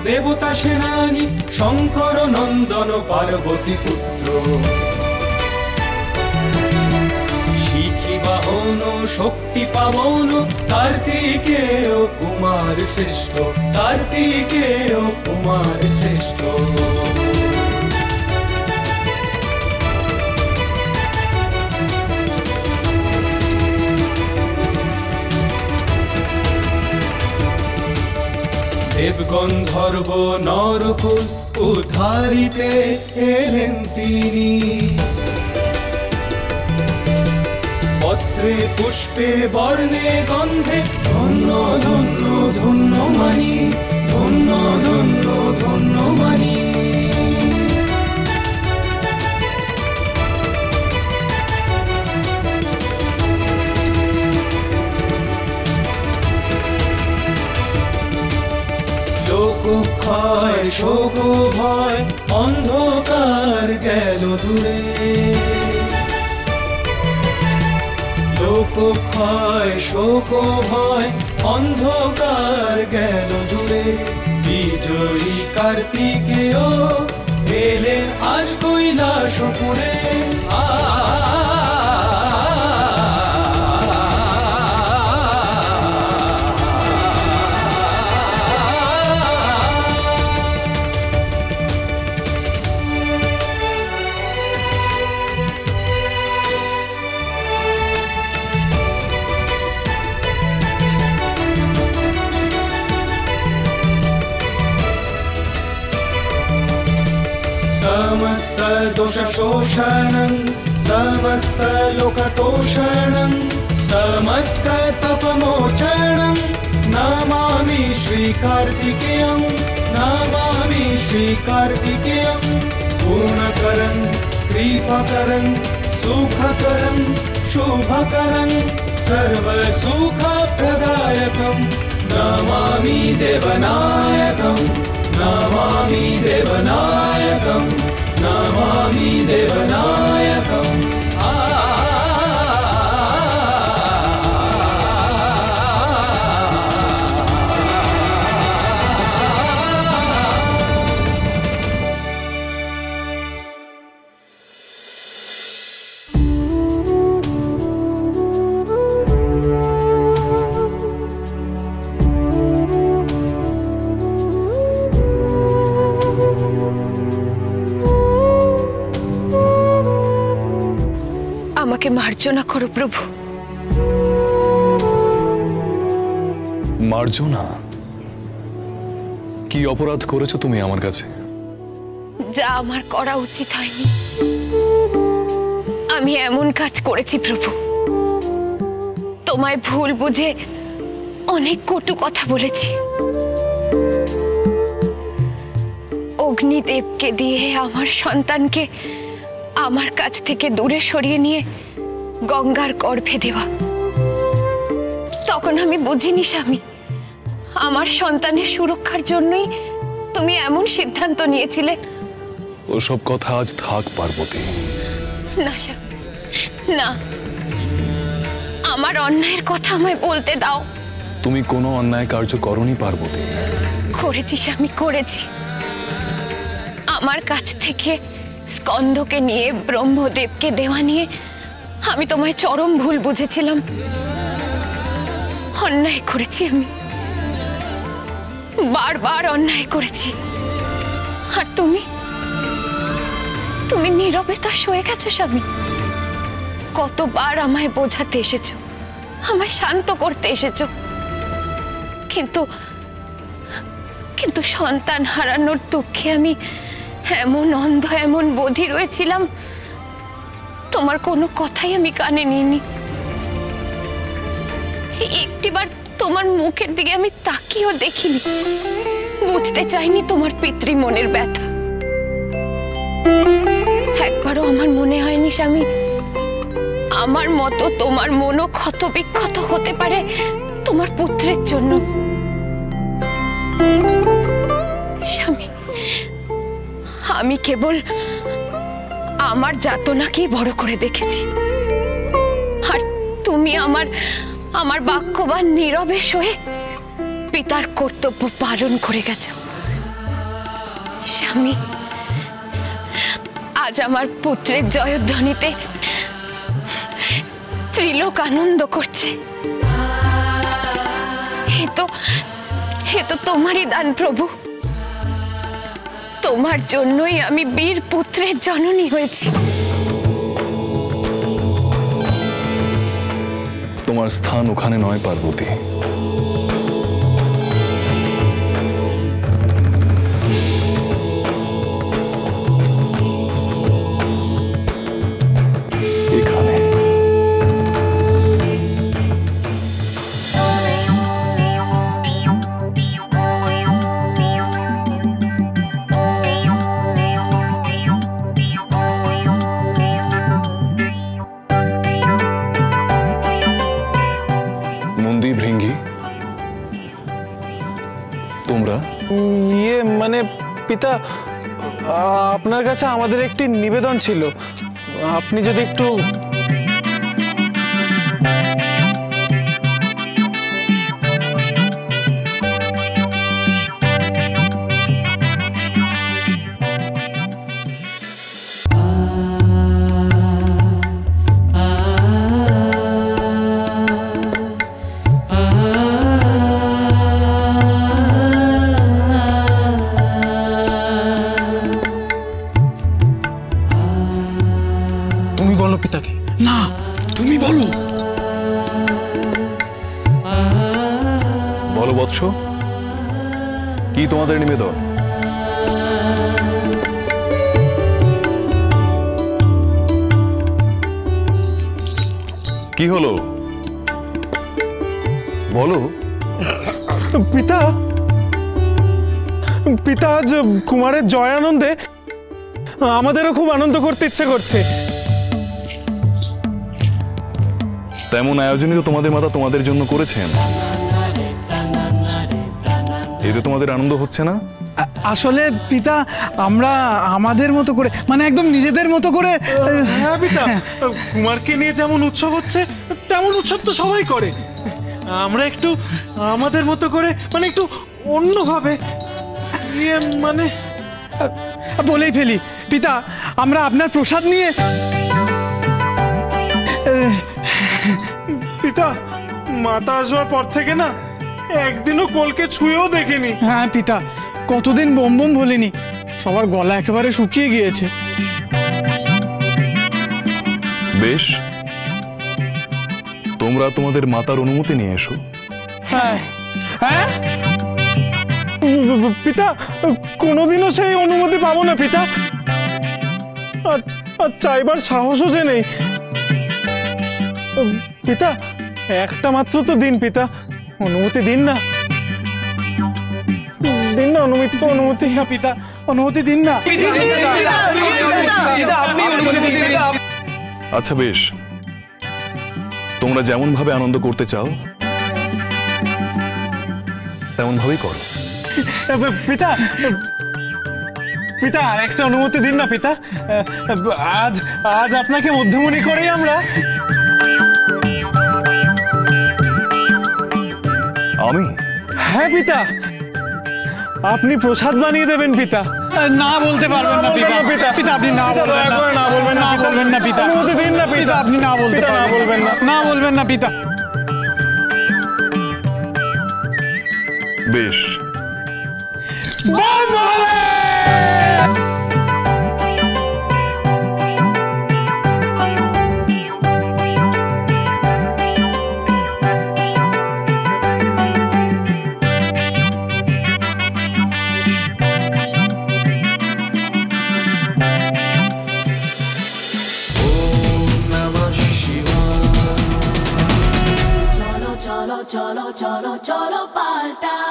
দেবতা সেনানী শঙ্কর নন্দন পার্বতী পুত্র। শিখি বাহন শক্তি পাবন কার্তিকেয় কুমার শ্রেষ্ঠ, কার্তিকেয় কুমার শ্রেষ্ঠ। দেবগন্ধর্ব নরকুল উদ্ধারিতে এলেন তিনি, পত্রে পুষ্পে বর্ণে গন্ধে ধন্য ধন্য ধন্য মানি, ধন্য ধন্য ধন্য মানি। লোকক্ষয় শোক ভয় অন্ধকার গেল দূরে, লোকক্ষয় শোক ভয় অন্ধকার গেল দূরে। বিজয়ী কার্তিকেয় এলেন আজ কৈলাসপুরে। समस्त दोष शोषणं समस्त लोकतोषणं समस्त तपमोचनं नमामि श्री कार्तिकेयं, नमामि श्री कार्तिकेयं। पूर्णकरं कृपाकरं सुखकरं शुभकरं सर्वसुखप्रदायकं नमामि देवनायकं, नमामि देवनायकं, नमामि देवनायकं। আমাকে মার্জনা করো প্রভু। মার্জনা? কি অপরাধ করেছো তুমি আমার কাছে? যা আমার করা উচিত হয়নি, আমি এমন কাজ করেছি প্রভু। তোমায় ভুল বুঝে অনেক কটু কথা বলেছি। অগ্নিদেবকে দিয়ে আমার সন্তানকে আমার কাছ থেকে দূরে সরিয়ে নিয়ে গঙ্গার গর্ভে দেওয়া। তখন আমি বুঝিনি স্বামী, আমার সন্তানের সুরক্ষার জন্যই তুমি এমন সিদ্ধান্ত নিয়েছিলে। ওসব কথা আজ থাক পার্বতী। না স্বামী, না, আমার অন্যায়ের কথা আমায় বলতে দাও। তুমি কোনো অন্যায় কার্য করনি পার্বতী। করেছি স্বামী, করেছি। আমার কাছ থেকে স্কন্দকে নিয়ে ব্রহ্মদেবকে দেওয়া নিয়ে আমি তোমায় চরম ভুল বুঝেছিলাম। অন্যায় করেছি, আমি বারবার অন্যায় করেছি। আর তুমি তুমি নীরবে তা সয়ে গেছো স্বামী। কতবার আমায় বোঝাতে এসেছো, আমায় শান্ত করতে এসেছো, কিন্তু কিন্তু সন্তান হারানোর দুঃখে আমি এমন অন্ধ, এমন বধির হয়েছিলাম, তোমার কোনো কথাই আমি কানে নিইনি। একটিবার তোমার মুখের দিকে আমি তাকিয়েও দেখিনি। বুঝতে চাইনি তোমার পিতৃ মনের ব্যথা। একবারও আমার মনে হয়নি স্বামী, আমার মতো তোমার মনও ক্ষত বিক্ষত হতে পারে তোমার পুত্রের জন্য। স্বামী, আমি কেবল আমার যাতনাকেই বড় করে দেখেছি, আর তুমি আমার বাক্যবান নীরবে সয়ে পিতার কর্তব্য পালন করে গেছো। স্বামী, আজ আমার পুত্রের জয়ধ্বনিতে ত্রিলোক আনন্দ করছে। হে তো তোমারই দান প্রভু। তোমার জন্যই আমি বীর পুত্রের জননী হয়েছি। তোমার স্থান ওখানে নয় পার্বতী, এখানে। নন্দী, ভৃঙ্গি, তোমরা? মানে পিতা, আপনার কাছে আমাদের একটি নিবেদন ছিল, আপনি যদি একটু। তুমি বলো পিতাকে। না, তুমি বলো। বলো বৎস, কি তোমাদের নিবেদন? কি হলো বলো। পিতা, পিতা আজ কুমারের জয় আনন্দে আমাদেরও খুব আনন্দ করতে ইচ্ছে করছে। তেমন আয়োজনই তো তোমাদের মাতা তোমাদের জন্য করেছেন, এতে তোমাদের আনন্দ হচ্ছে না? আসলে পিতা, আমরা আমাদের মতো করে, মানে একদম নিজেদের মতো করে। হ্যাঁ পিতা, কুমারকে নিয়ে যেমন উৎসব হচ্ছে তেমন উৎসব তো সবাই করে। আমরা একটু আমাদের মতো করে, মানে একটু অন্যভাবে, মানে বলেই ফেলি পিতা, আমরা আপনার প্রসাদ নিয়ে। পিতা, মাতা আসবার পর থেকে না একদিনও কোলকে ছুঁয়েও দেখিনি। হ্যাঁ পিতা, কতদিন বোম বোম বলিনি, সবার গলা একেবারে শুকিয়ে গিয়েছে। বেশ, তোমরা তোমাদের মাতার অনুমতি নিয়ে এসো। হ্যাঁ হ্যাঁ পিতা, কোনোদিনও সেই অনুমতি পাবো না পিতা, আর চাইবার সাহসও যে নেই। পিতা, একটা মাত্র তো দিন পিতা, অনুমতি দিন না, দিন না অনুমতি। তো অনুমতি, হ্যাঁ পিতা, অনুমতি দিন না। আচ্ছা বেশ, তোমরা যেমন ভাবে আনন্দ করতে চাও তেমন ভাবেই করো। পিতা, পিতা আর একটা অনুমতি দিন না পিতা, আজ আজ আপনাকে মধ্যমণি করেই আমরা। আমি? হ্যাঁ পিতা, আপনি প্রসাদ বানিয়ে দেবেন পিতা। না বলতে পারবেন না পিতা। পিতা আপনি না বলবেন না, না বলবেন না, বলবেন না পিতা। অনুমতি দিন না পিতা, আপনি না বলতে না বলবেন না, না বলবেন না পিতা। বেশ, cholo cholo cholo cholo palta